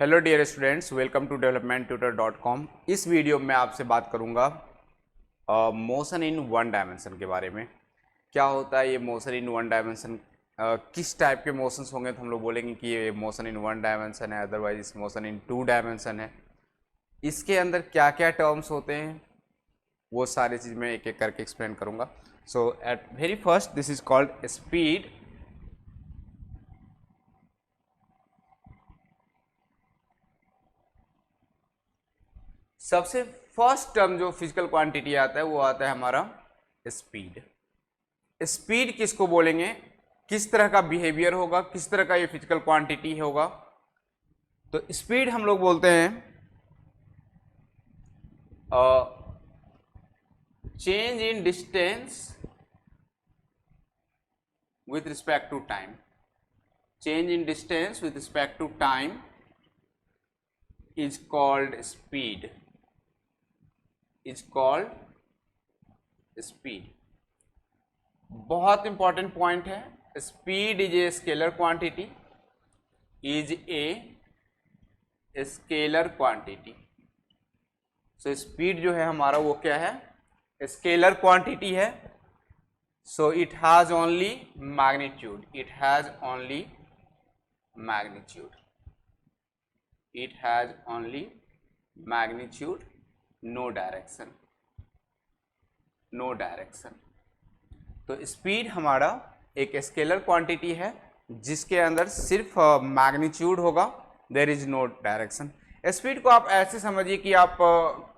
Hello dear students, welcome to developmentutor.com। इस video में आपसे बात करूंगा मोशन इन वन डायमेंशन के बारे में। क्या होता है ये मोशन इन वन डायमेंशन, किस टाइप के मोशंस होंगे तो हम लोग बोलेंगे कि ये मोशन इन वन डायमेंशन है, अदरवाइज इस मोशन इन टू डायमेंशन है। इसके अंदर क्या क्या टर्म्स होते हैं वो सारी चीज़ मैं एक एक करके एक्सप्लेन करूँगा। So at very first this is called speed. सबसे फर्स्ट टर्म जो फिजिकल क्वांटिटी आता है वो आता है हमारा स्पीड। स्पीड किसको बोलेंगे, किस तरह का बिहेवियर होगा, किस तरह का ये फिजिकल क्वांटिटी होगा। तो स्पीड हम लोग बोलते हैं change in distance with respect to time, change in distance with respect to time is called speed, is called speed। बहुत इंपॉर्टेंट पॉइंट है, speed is a scalar quantity, is a scalar quantity. So speed जो है हमारा वो क्या है, scalar quantity है। So it has only magnitude, it has only magnitude, it has only magnitude, no direction, no direction। तो speed हमारा एक स्केलर क्वांटिटी है जिसके अंदर सिर्फ मैग्नीट्यूड होगा, there is no direction. Speed को आप ऐसे समझिए कि आप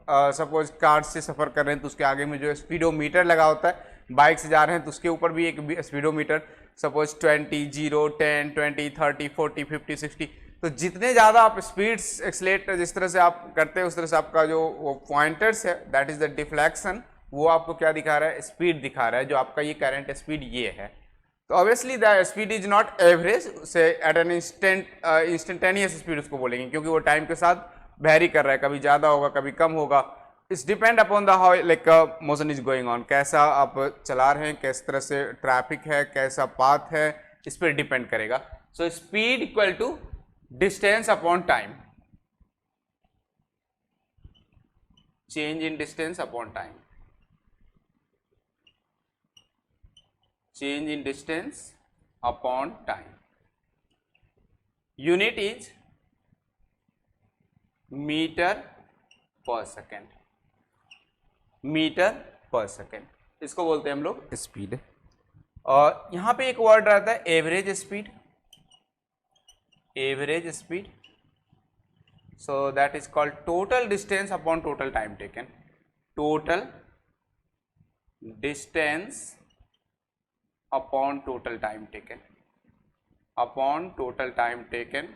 सपोज कार से सफ़र कर रहे हैं तो उसके आगे में जो स्पीडोमीटर लगा होता है, बाइक से जा रहे हैं तो उसके ऊपर भी एक स्पीडोमीटर, सपोज 20, 0, 10, 20, 30, 40, 50, 60। तो जितने ज़्यादा आप स्पीड एक्सलेट जिस तरह से आप करते हैं उस तरह से आपका जो वो पॉइंटर्स है, दैट इज द डिफ्लेक्शन, वो आपको क्या दिखा रहा है, स्पीड दिखा रहा है। जो आपका ये करंट स्पीड ये है। तो obviously the speed is not average, से एट एन इंस्टेंटेनियस स्पीड उसको बोलेंगे, क्योंकि वो टाइम के साथ वेरी कर रहा है, कभी ज़्यादा होगा कभी कम होगा। It's depend upon the how like motion is going on, कैसा आप चला रहे हैं, किस तरह से ट्रैफिक है, कैसा पाथ है, इस पर डिपेंड करेगा। So speed equal to distance upon time, change in distance upon time, change in distance upon time. Unit is metre per second, metre per second, इसको बोलते हैं हम लोग स्पीड। और यहां पे एक वर्ड रहता है average speed, average speed. So that is called total distance upon total time taken, total distance upon total time taken, upon total time taken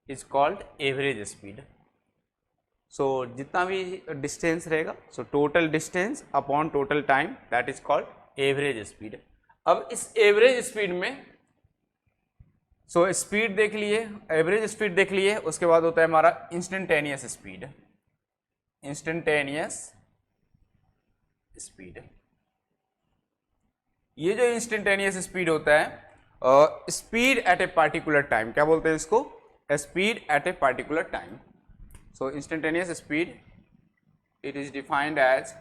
is called average speed. So जितना भी distance रहेगा, so total distance upon total time, that is called average speed. अब इस average speed में so speed देख लिए, average speed देख लिए, उसके बाद होता है हमारा इंस्टेंटेनियस स्पीड, इंस्टेंटेनियस स्पीड। ये जो इंस्टेंटेनियस स्पीड होता है, speed at a particular time, क्या बोलते हैं इसको, speed at a particular time. So instantaneous speed, it is defined as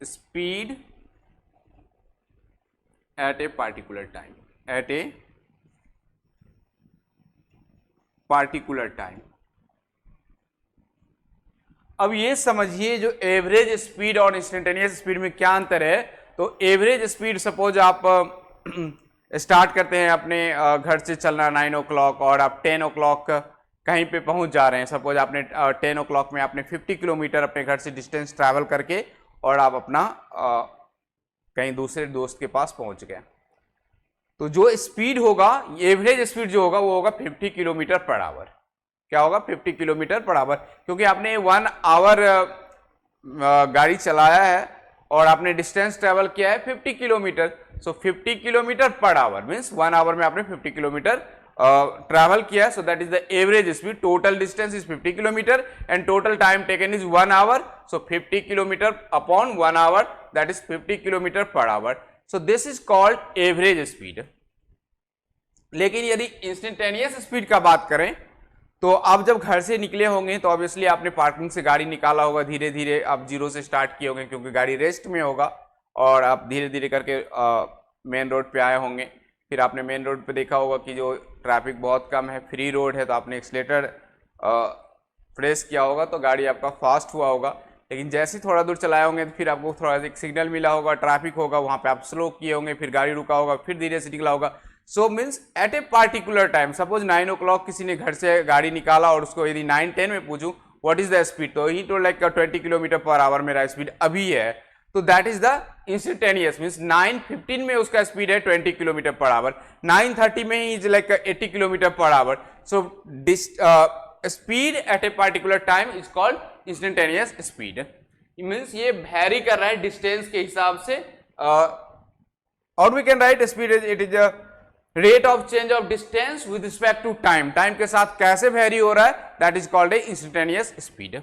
speed at a particular time, at a particular time। अब ये समझिए जो एवरेज स्पीड और इंस्टेंटेनियस स्पीड में क्या अंतर है। तो एवरेज स्पीड, सपोज आप स्टार्ट करते हैं अपने घर से चलना 9 o'clock और आप 10 o'clock कहीं पे पहुंच जा रहे हैं। सपोज आपने 10 o'clock में आपने 50 किलोमीटर अपने घर से डिस्टेंस ट्रैवल करके और आप अपना कहीं दूसरे दोस्त के पास पहुंच गए। तो जो स्पीड होगा, एवरेज स्पीड जो होगा वो होगा 50 किलोमीटर पर आवर। क्या होगा, 50 किलोमीटर पर आवर, क्योंकि आपने 1 आवर गाड़ी चलाया है और आपने डिस्टेंस ट्रेवल किया है 50 kilometre. So 50 kilometre per hour means 1 hour में आपने 50 किलोमीटर ट्रैवल किया। So that is the average speed, total distance is 50 kilometre and total time taken is 1 hour. So 50 kilometre upon 1 hour, that is 50 kilometre per hour. So this is called average speed. लेकिन यदि instantaneous speed का बात करें तो आप जब घर से निकले होंगे तो ऑब्वियसली आपने पार्किंग से गाड़ी निकाला होगा, धीरे धीरे आप जीरो से स्टार्ट किए होंगे क्योंकि गाड़ी रेस्ट में होगा, और आप धीरे धीरे करके मेन रोड पे आए होंगे। फिर आपने मेन रोड पे देखा होगा कि जो ट्रैफिक बहुत कम है, फ्री रोड है, तो आपने एक्सीलेटर प्रेस किया होगा तो गाड़ी आपका फास्ट हुआ होगा। लेकिन जैसे ही थोड़ा दूर चलाए होंगे तो फिर आपको थोड़ा सा एक सिग्नल मिला होगा, ट्रैफिक होगा, वहाँ पे आप स्लो किए होंगे, फिर गाड़ी रुका होगा, फिर धीरे से निकला होगा। So means at a particular time, suppose 9 o'clock किसी ने घर से गाड़ी निकाला और उसको यदि 9-10 में पूछूं व्हाट इज द स्पीड, तो ही टोल्ड लाइक 20 km/h मेरा स्पीड अभी है, तो that is the instantaneous. Means 9:15 में उसका स्पीड है 20 km/h, 9:30 में ही is like 80 km/h। So speed at a particular time is called instantaneous speed. Means ये वैरी कर रहा है डिस्टेंस के हिसाब से, और we can write speed it is a rate of change of distance with respect to time, time के साथ कैसे वेरी हो रहा है, that is called a instantaneous speed.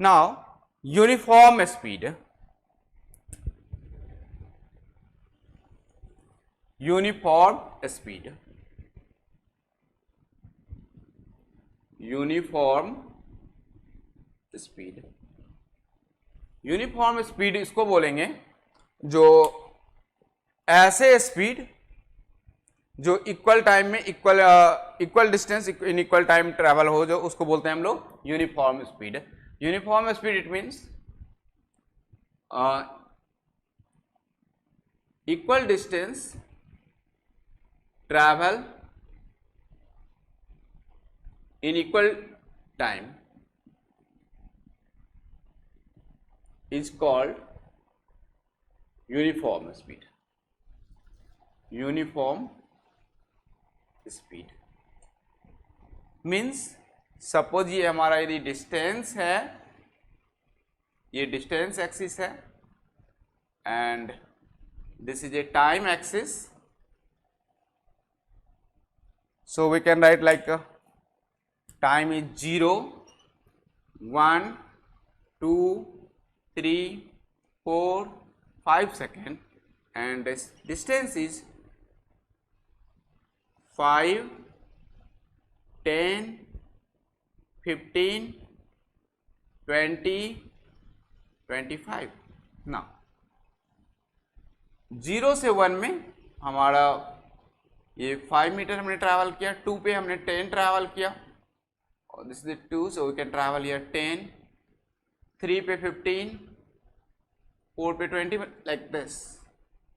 Now uniform speed, uniform speed, uniform speed, uniform speed इसको बोलेंगे जो ऐसे स्पीड जो इक्वल टाइम में equal distance in equal time travel हो, जो उसको बोलते हैं हम लोग uniform speed. Uniform speed it means equal distance travel in equal time is called uniform speed, uniform speed means suppose ये हमारा यदि डिस्टेंस है, ये डिस्टेंस एक्सिस है and this is a time axis, so we can write like time is 0, 1, 2, 3, 4, 5 seconds, and this distance is 5, 10, 15, 20, 25। now 0 से 1 में हमारा ये 5 मीटर हमने ट्रैवल किया, 2 पे हमने 10 ट्रैवल किया, और this is 2, so we can travel here 10, 3 पे 15, 4 पे 20, like this.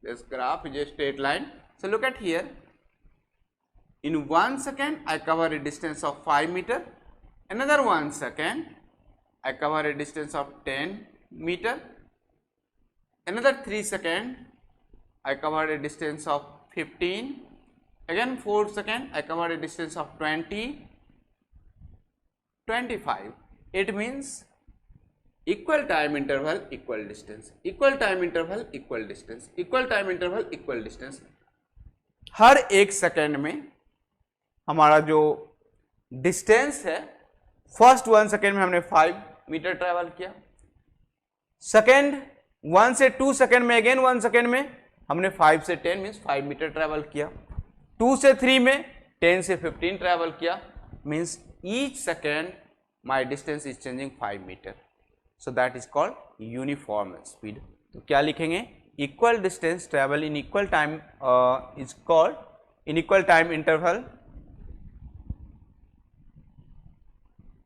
This graph is a straight line. So look at here. In 1 second, I cover a distance of 5 meter. Another 1 second, I cover a distance of 10 meter. Another 3 seconds, I cover a distance of 15. Again 4 seconds, I cover a distance of 20, 25. It means equal time interval, equal distance, equal time interval, equal distance, equal time interval, equal distance। Her 1 second में हमारा जो distance है, first 1 second में हमने 5 metre travel किया, second 1 से 2 second में again 1 second में हमने 5 से 10 मीन्स 5 मीटर ट्रैवल किया, 2 से 3 में 10 से 15 ट्रैवल किया, means each second my distance is changing 5 metre, so that is called uniform speed. तो क्या लिखेंगे, equal distance travel in equal time is called in equal time interval,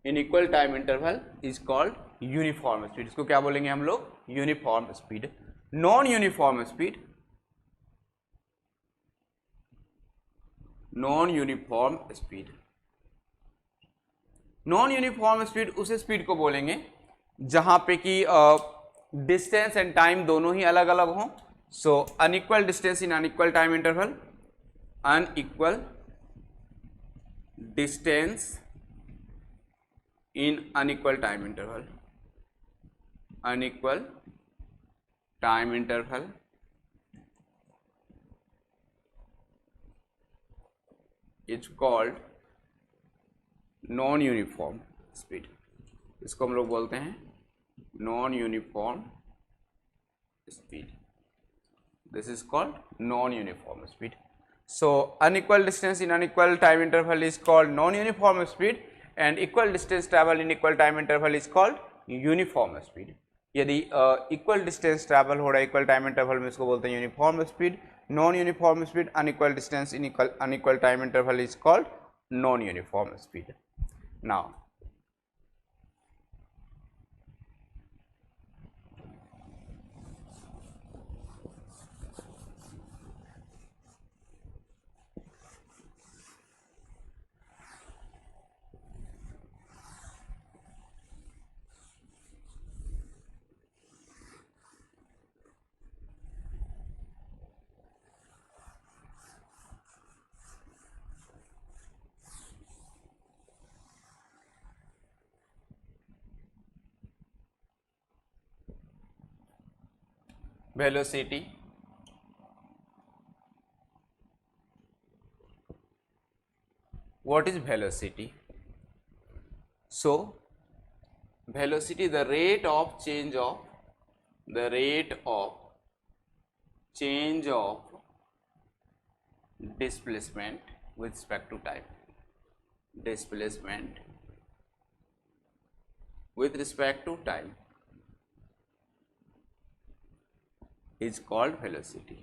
in equal time interval is called uniform speed. इसको क्या बोलेंगे हम लोग, uniform speed. Non uniform speed, non uniform speed, non uniform speed उस speed को बोलेंगे जहां पे कि डिस्टेंस एंड टाइम दोनों ही अलग अलग हों। So unequal distance in unequal time interval, unequal distance in unequal time interval, unequal time interval is called non uniform speed। इसको हम लोग बोलते हैं non uniform speed। This is called non-uniform speed. So unequal distance in unequal time interval is called non-uniform speed, and equal distance travel in equal time interval is called uniform speed. यदि equal distance travel हो रहा है equal time interval में, इसको बोलते हैं uniform speed. Non uniform speed, unequal distance in unequal time interval is called non uniform speed. Now velocity, what is velocity? So velocity, the rate of change of displacement with respect to time. Displacement with respect to time is called velocity.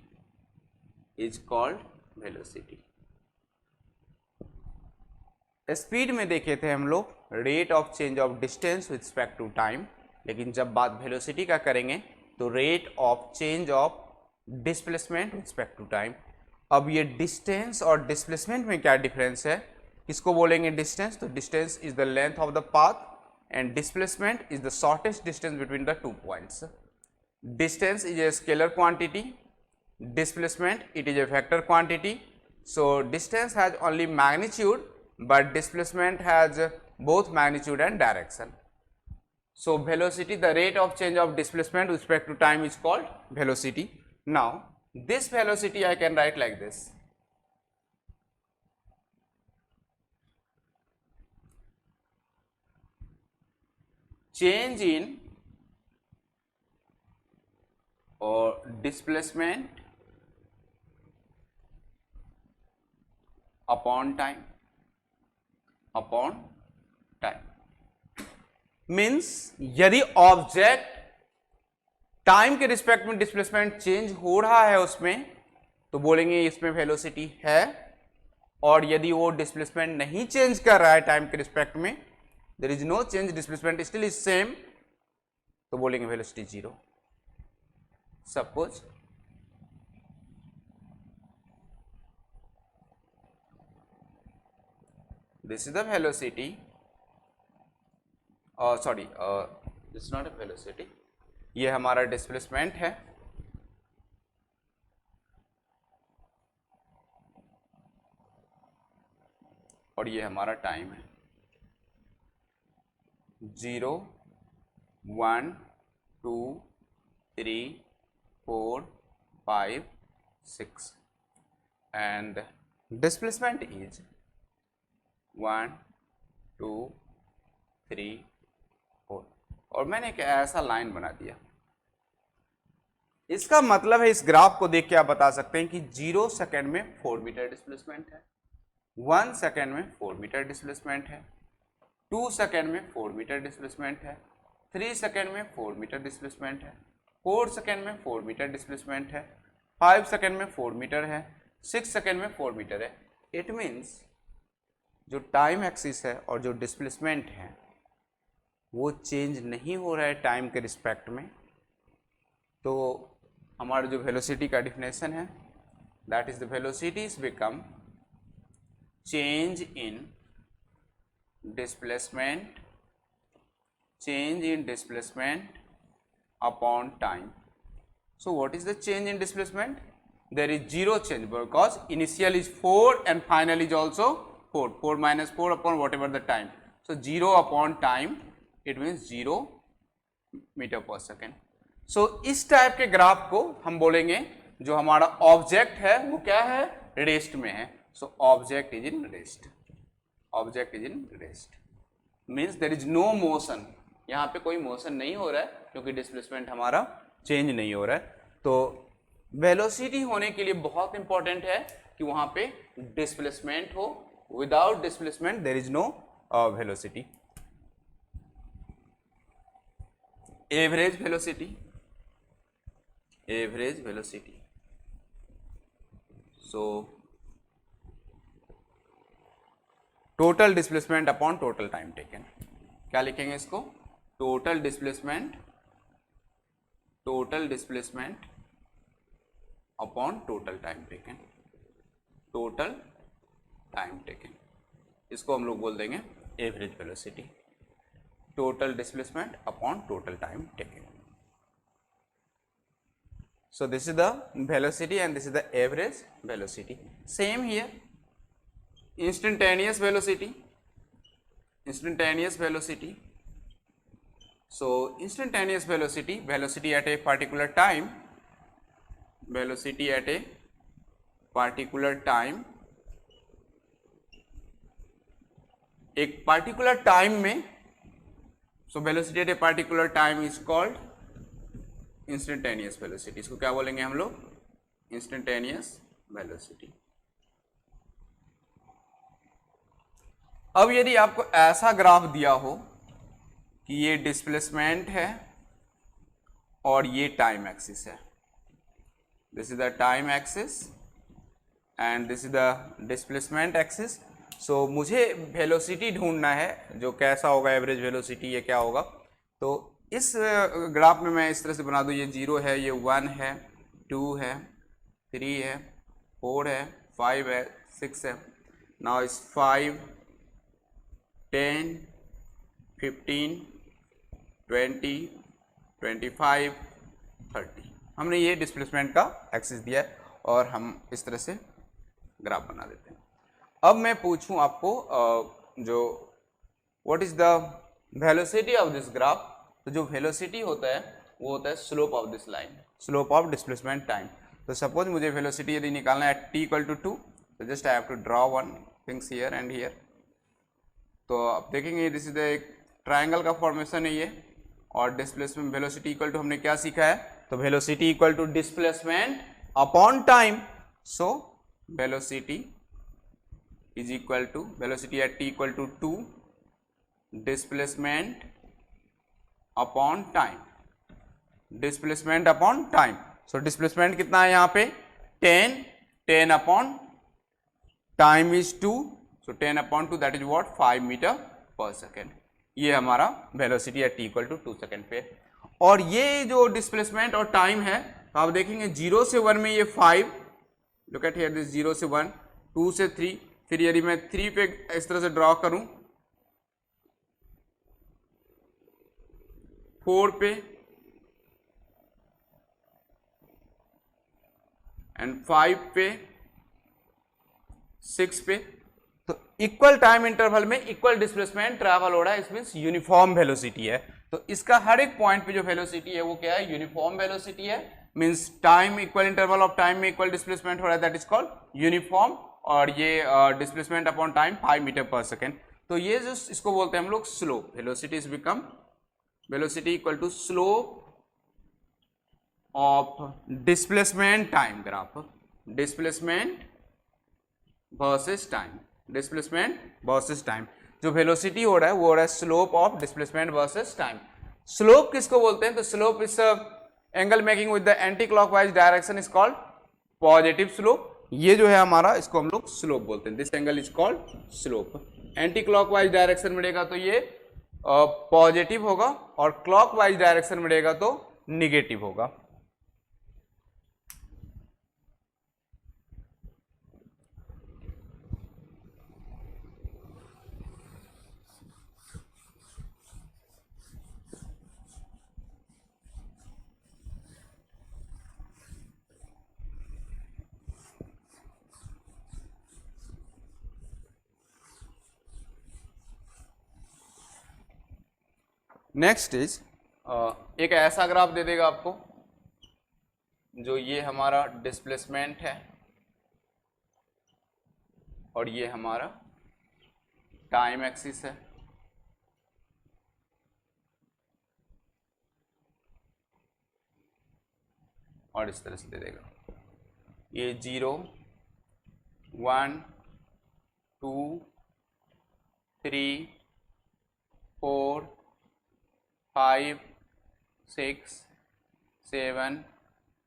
Speed में देखे थे हम लोग rate of change of distance with respect to time, लेकिन जब बात velocity का करेंगे तो rate of change of displacement with respect to time. अब ये डिस्टेंस और डिस्प्लेसमेंट में क्या डिफरेंस है, किसको बोलेंगे डिस्टेंस? तो distance is the length of the path and displacement is the shortest distance between the two points. Distance is a scalar quantity, displacement it is a vector quantity. So distance has only magnitude, but displacement has both magnitude and direction. So velocity, the rate of change of displacement with respect to time is called velocity. Now this velocity I can write like this. Change in or displacement upon time means यदि object time के respect में displacement change हो रहा है उसमें तो बोलेंगे इसमें वेलोसिटी है, और यदि वो डिस्प्लेसमेंट नहीं चेंज कर रहा है टाइम के रिस्पेक्ट में, there is no change, displacement still is same, तो बोलेंगे velocity zero. Suppose this is the velocity, this is not a velocity, ये हमारा डिस्प्लेसमेंट है, और ये हमारा टाइम है. 0 1 2 3 4 5 6 and displacement is 1 2 3 4. और मैंने एक ऐसा लाइन बना दिया. इसका मतलब है इस ग्राफ को देख के आप बता सकते हैं कि 0 सेकेंड में 4 मीटर डिस्प्लेसमेंट है, 1 सेकेंड में 4 मीटर डिस्प्लेसमेंट है, 2 सेकेंड में 4 मीटर डिस्प्लेसमेंट है, 3 सेकेंड में 4 मीटर डिस्प्लेसमेंट है, 4 सेकेंड में 4 मीटर डिस्प्लेसमेंट है, 5 सेकेंड में 4 मीटर है, 6 सेकेंड में 4 मीटर है. इट मीन्स जो टाइम एक्सिस है और जो डिस्प्लेसमेंट है वो चेंज नहीं हो रहा है टाइम के रिस्पेक्ट में. तो हमारा जो वेलोसिटी का डिफिनेशन है, that is the velocity is become change in displacement upon time. So what is the change in displacement? There is zero change because initial is 4 and final is also 4. 4 minus 4 upon whatever the time. So 0 upon time, it means 0 meter per second. So इस type के graph को हम बोलेंगे जो हमारा object है वो क्या है, रेस्ट में है. So object is in rest. Means there is no motion. यहाँ पे कोई मोशन नहीं हो रहा है क्योंकि डिस्प्लेसमेंट हमारा चेंज नहीं हो रहा है. तो वेलोसिटी होने के लिए बहुत इंपॉर्टेंट है कि वहां पे डिस्प्लेसमेंट हो, without displacement there is no velocity. Average velocity, average velocity, so total displacement upon total time taken. क्या लिखेंगे इसको? Total displacement, total displacement upon total time taken, total time taken, इसको हम लोग बोल देंगे average velocity. Total displacement upon total time taken. So this is the velocity and this is the average velocity. Same here, instantaneous velocity, instantaneous velocity. So instantaneous velocity, velocity at a particular time, velocity at a particular time, एक particular time में, so velocity at a particular time is called instantaneous velocity. इसको क्या बोलेंगे हम लोग? Instantaneous velocity. अब यदि आपको ऐसा ग्राफ दिया हो कि ये डिस्प्लेसमेंट है और ये टाइम एक्सिस है, this is the time axis and this is the displacement axis. So मुझे वेलोसिटी ढूंढना है, जो कैसा होगा एवरेज वेलोसिटी, ये क्या होगा। तो इस ग्राफ में मैं इस तरह से बना दूं, ये 0 है, ये 1 है, 2 है, 3 है, 4 है, 5 है, 6 है। नाउ इस 5, 10, 15, 20, 25, 30, हमने ये डिस्प्लेसमेंट का एक्सिस दिया है और हम इस तरह से ग्राफ बना देते हैं। अब मैं पूछूं आपको जो what is the velocity of this graph, तो जो वेलोसिटी होता है वो होता है slope of this line, slope of displacement time. तो सपोज मुझे वेलोसिटी यदि निकालना है t इक्वल टू 2, तो just I have to draw one things here and here. तो आप देखेंगे दिस इज एक ट्रायंगल का फॉर्मेशन है ये, और डिस्प्लेसमेंट वेलोसिटी इक्वल टू हमने क्या सीखा है, तो velocity equal to displacement upon time. So velocity is equal to, velocity at t equal to 2 displacement upon time, displacement upon time. So displacement कितना है यहाँ पे 10, 10 upon time is 2, so 10 upon 2 that is what 5 metre per second. ये हमारा velocity at t equal to 2 second पे। और ये जो डिस्प्लेसमेंट और टाइम है, तो आप देखेंगे 0 से 1 में ये 5, लुक एट हियर दिस 0 से 1, 2 से 3, फिर यदि मैं 3 पे इस तरह से ड्रॉ करूं, 4 पे एंड 5 पे, 6 पे, तो इक्वल टाइम इंटरवल में इक्वल डिस्प्लेसमेंट ट्रैवल हो रहा है, इस मींस यूनिफॉर्म वेलोसिटी है। तो इसका हर एक पॉइंट पे जो वेलोसिटी है वो क्या है, यूनिफॉर्म वेलोसिटी है। Means time equal interval of time में इक्वल डिस्प्लेसमेंट हो रहा है, दैट इज कॉल्ड यूनिफॉर्म। और ये displacement upon time 5 metre per second. तो ये जो इसको बोलते हैं हम लोग slope, velocity is become velocity equal to slope of displacement time graph, displacement versus time, displacement versus time. जो वेलोसिटी हो रहा है वो हो रहा है slope of displacement versus time. Slope किसको बोलते हैं, तो slope is angle making with the anti clockwise direction is called positive slope. ये जो है हमारा, इसको हम लोग स्लोप बोलते हैं, this angle is called slope. Anti clockwise direction में रहेगा तो ये पॉजिटिव होगा, और क्लॉकवाइज डायरेक्शन में रहेगा तो निगेटिव होगा। नेक्स्ट इज एक ऐसा ग्राफ दे देगा आपको, जो ये हमारा डिस्प्लेसमेंट है और ये हमारा टाइम एक्सिस है, और इस तरह से दे देगा। ये 0 1 2 3 4 5 6 7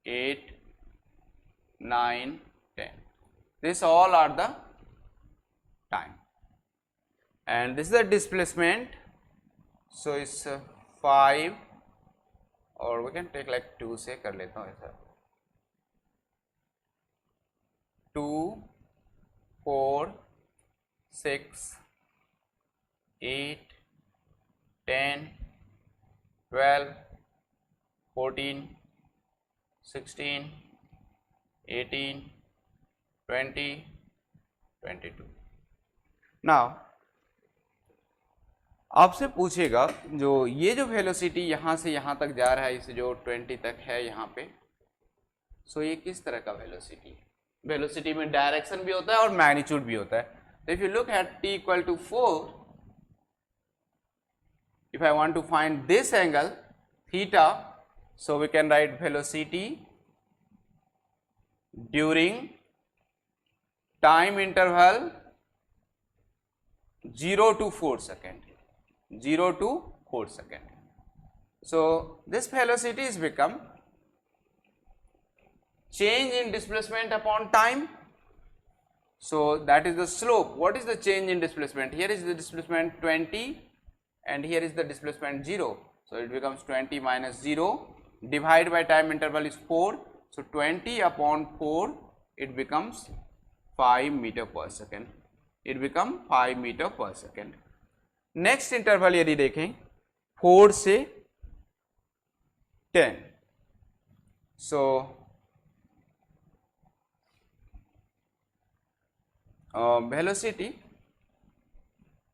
8 9 10. This all are the time, and this is the displacement. So it's 5, or we can take like 2 से कर लेता हूँ ऐसा, 2 4 6 8 10 12 14 16 18 20 22. नाउ आपसे पूछेगा जो ये जो वेलोसिटी यहाँ से यहाँ तक जा रहा है, इस जो 20 तक है यहाँ पे, सो ये किस तरह का वेलोसिटी है? वेलोसिटी में डायरेक्शन भी होता है और मैग्नीट्यूड भी होता है. तो if you look at t equal to 4, if I want to find this angle theta, so we can write velocity during time interval 0 to 4 second. 0 to 4 second. So this velocity is become change in displacement upon time. So that is the slope. What is the change in displacement? Here is the displacement 20 and here is the displacement 0. So it becomes 20 minus 0, divided by time interval is 4. So 20 upon 4, it becomes 5 meter per second. It becomes 5 meter per second. Next interval यदि देखें 4 से 10, so velocity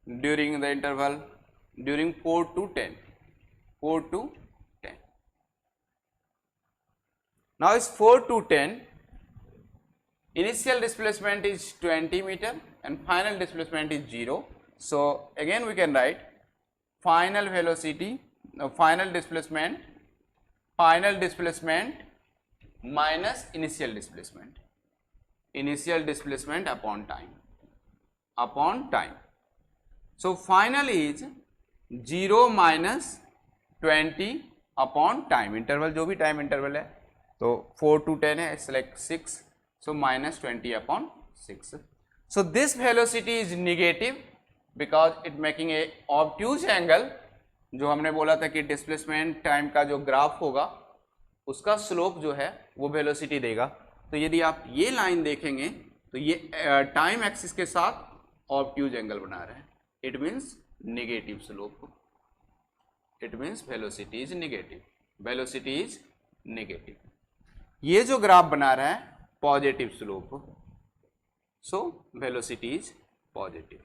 during the interval during 4 to 10, 4 to 10. Now is 4 to 10, initial displacement is 20 meter and final displacement is 0. So again we can write final velocity, final displacement minus initial displacement upon time. So final is 0 minus 20 upon time interval, जो भी time interval है, तो 4 to 10 है, it's like 6, so minus 20 upon 6. So this velocity is negative because it making a obtuse angle. जो हमने बोला था कि डिस्प्लेसमेंट टाइम का जो ग्राफ होगा उसका स्लोप जो है वो वेलोसिटी देगा. तो यदि आप ये लाइन देखेंगे तो ये टाइम एक्सिस के साथ ऑब्ट्यूज एंगल बना रहा है. It means negative slope. It means velocity is negative. ये जो ग्राफ बना रहा है positive slope. So velocity is positive.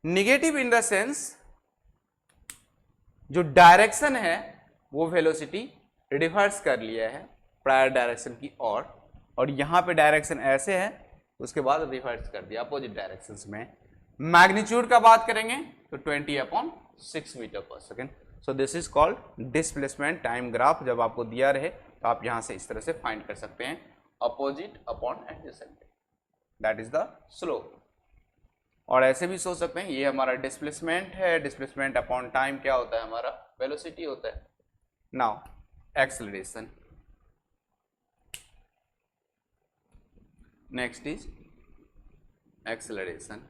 Negative in the sense जो डायरेक्शन है वो वेलोसिटी रिवर्स कर लिया है प्रायर डायरेक्शन की ओर, और यहां पे डायरेक्शन ऐसे है, उसके बाद रिवर्स कर दिया अपोजिट डायरेक्शंस में. मैग्नीट्यूड का बात करेंगे तो 20/6 metre per second. So this is called displacement time graph. जब आपको दिया रहे तो आप यहां से इस तरह से फाइंड कर सकते हैं, opposite upon adjacent, that is the slope. और ऐसे भी सोच सकते हैं ये हमारा डिस्प्लेसमेंट है, डिस्प्लेसमेंट अपॉन टाइम क्या होता है हमारा वेलोसिटी होता है. Now acceleration. Next is acceleration.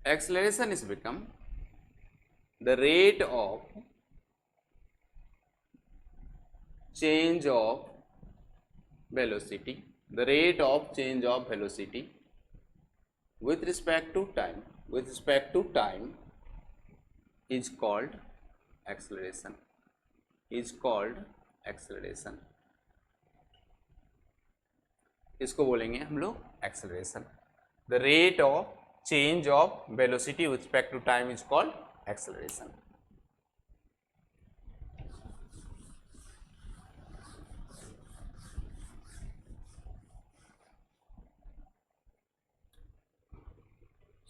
Acceleration is become the rate of change of velocity, the rate of change of velocity with respect to time is called acceleration, इसको बोलेंगे हम लोग acceleration. The rate of change of velocity with respect to time is called acceleration.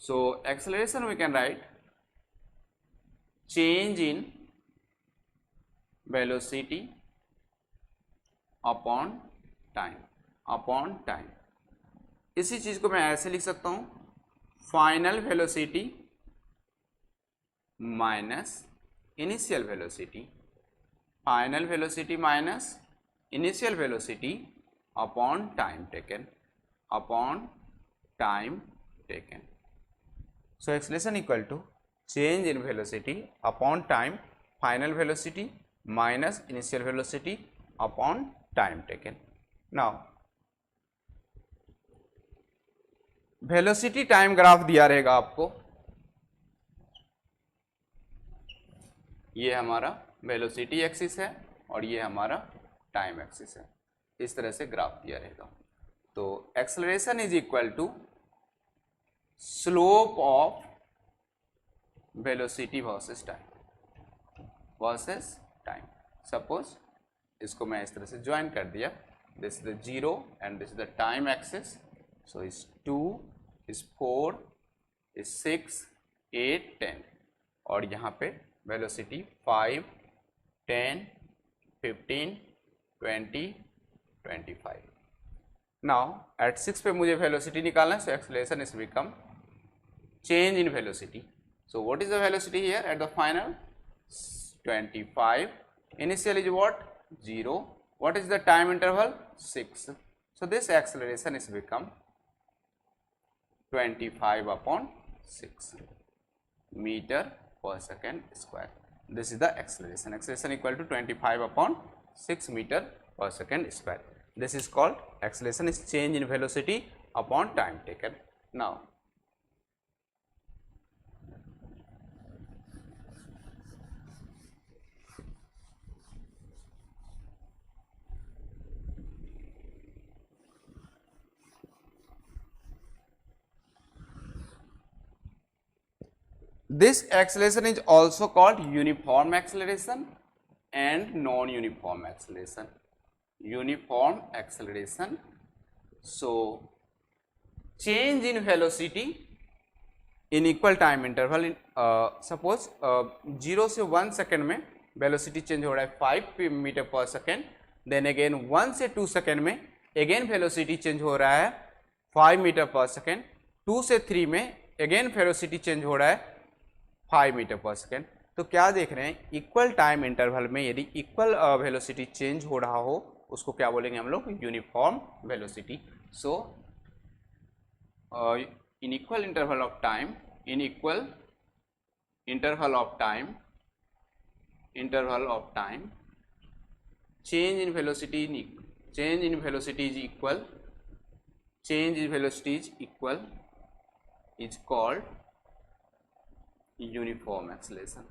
So acceleration we can write change in velocity upon time. इसी चीज को मैं ऐसे लिख सकता हूं, final velocity minus initial velocity, final velocity minus initial velocity upon time taken, So acceleration equal to change in velocity upon time, final velocity minus initial velocity upon time taken. Now velocity time graph दिया रहेगा आपको, ये हमारा velocity axis है और ये हमारा time axis है, इस तरह से ग्राफ दिया रहेगा। तो acceleration is equal to slope of velocity versus time. Suppose इसको मैं इस तरह से ज्वाइन कर दिया, this is the 0 and this is the time axis, so is 2 is 4 is 6 8 10 और यहाँ पे वेलोसिटी 5 10 15 20 25। नाउ एट 6 पे मुझे वेलोसिटी निकालना है, so acceleration is become change in velocity. So what is the velocity here at the final? 25. Initial is what? 0. What is the time interval? 6. So this acceleration is become 25 upon 6 meter per second square. This is the acceleration. Acceleration equal to 25 upon 6 meter per second square. This is called acceleration is change in velocity upon time taken. Now this acceleration is also called uniform acceleration and non-uniform acceleration. Uniform acceleration, so change in velocity in equal time interval. Suppose 0 से 1 second में velocity change हो रहा है 5 metre per second, then again 1 से 2 second में again velocity change हो रहा है 5 मीटर पर सेकेंड, 2 से 3 में अगेन वेलोसिटी चेंज हो रहा है 5 मीटर पर सेकेंड। तो क्या देख रहे हैं, इक्वल टाइम इंटरवल में यदि इक्वल वेलोसिटी चेंज हो रहा हो उसको क्या बोलेंगे हम लोग, uniform velocity. So in equal interval of time, interval of time, change in velocity is equal, is called uniform acceleration.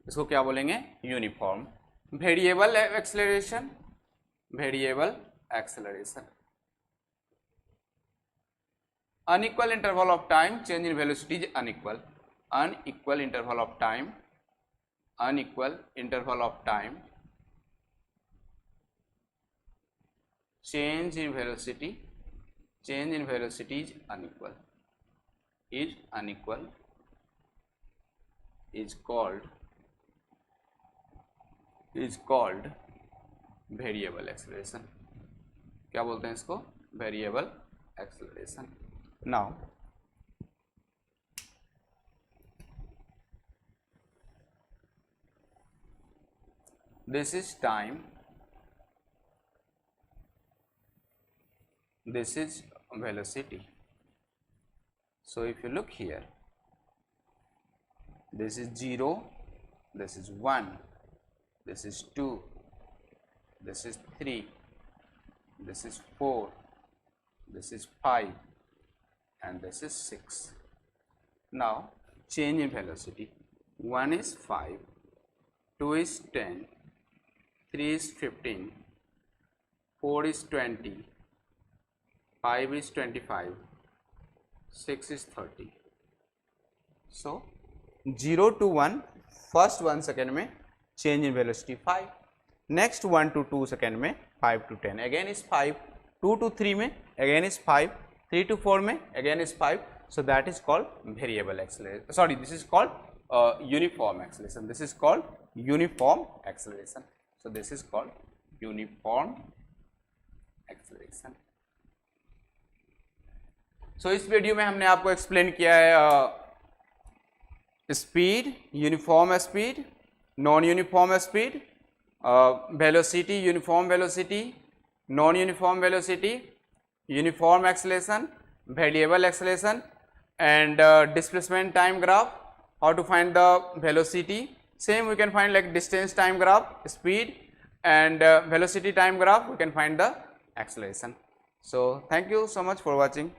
इसको क्या बोलेंगे, uniform. Variable acceleration, unequal interval of time, change in velocity is unequal. Unequal interval of time, change in velocity is unequal, is called variable acceleration. क्या बोलते हैं इसको, variable acceleration. Now this is time, this is velocity. So if you look here, this is 0, this is 1, this is 2, this is 3, this is 4, this is 5 and this is 6. Now change in velocity, 1 is 5, 2 is 10, 3 is 15, 4 is 20, 5 is 25, 6 is 30. So 0 to 1 first 1 second में change in velocity 5, next 1 to 2 second में 5 to 10 again is 5, 2 to 3 में again is 5, 3 to 4 में again is 5. So that is called variable acceleration. Sorry, this is called uniform acceleration. This is called uniform acceleration. So this is called uniform acceleration. So इस video में हमने आपको explain किया है speed, uniform speed, non uniform speed, velocity, uniform velocity, non uniform velocity, uniform acceleration, variable acceleration, and displacement time graph, how to find the velocity. Same we can find like distance time graph, speed, and velocity time graph we can find the acceleration. So thank you so much for watching.